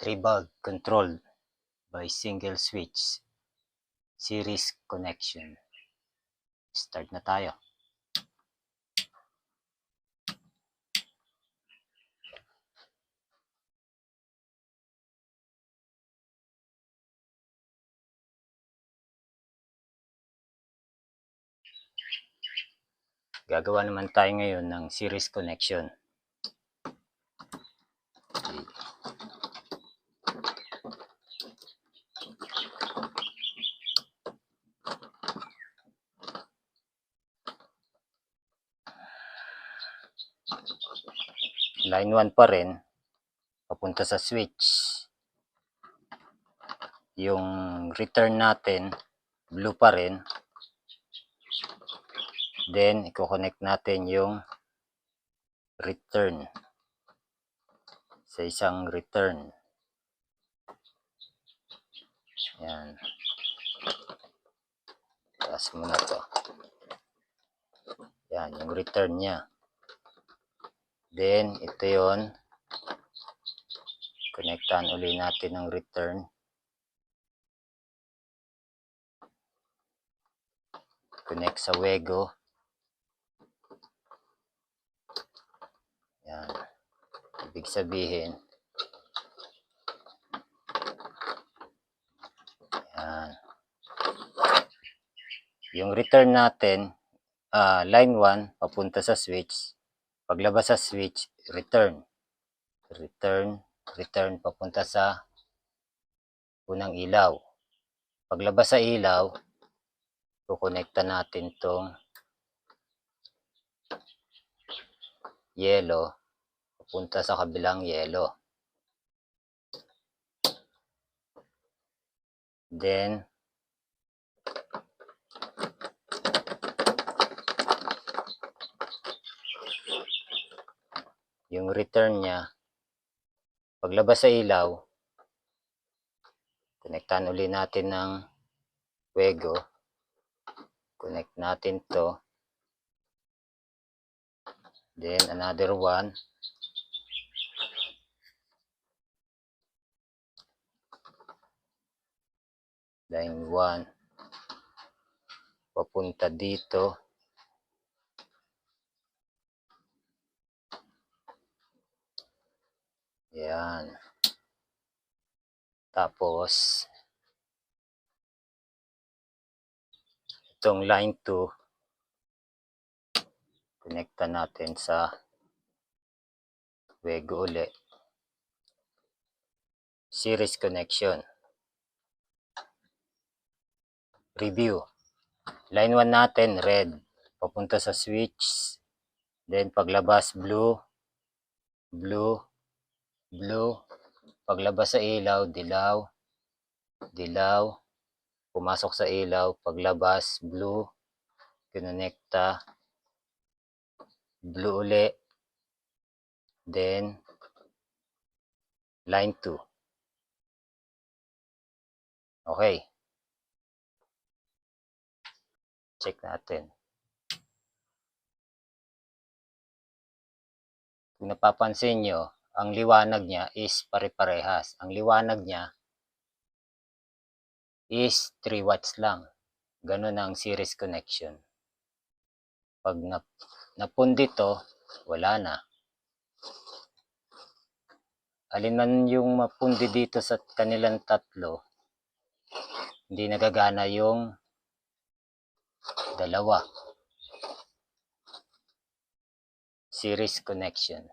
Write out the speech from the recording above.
Tribal controlled by single switch series connection. Start na tayo. Gagawa naman tayo ngayon ng series connection. Line 1 pa rin, papunta sa switch. Yung return natin, blue pa rin. Then, i-connect natin yung return sa isang return. Yan. Taas mo na to. Yan, yung return niya. Then, ito yon. Connectan uli natin ng return. Connect sa Wego. Yan. Ibig sabihin, yan. Yung return natin, line 1, papunta sa switch. Paglabas sa switch, return. Return, papunta sa unang ilaw. Paglabas sa ilaw, kukonekta natin tong yellow, papunta sa kabilang yellow. Then, yung return niya, paglabas sa ilaw, konektahan uli natin ng Wego. Connect natin to. Then, another one. Line 1. Papunta dito. Yan. Tapos, itong line 2, connecta natin sa Wego uli. Series connection. Review. Line 1 natin, red. Papunta sa switch. Then, paglabas, blue. Paglabas sa ilaw, dilaw. Pumasok sa ilaw, paglabas, blue. Kinonekta, blue uli. Then, line 2. Okay. Check natin. Kung napapansin nyo, ang liwanag niya is pare-parehas. Ang liwanag niya is 3 watts lang. Ganun ang series connection. Pag napundi to, wala na. Alin man yung mapundi dito sa kanilang tatlo, hindi nagagana yung dalawa. Series connection.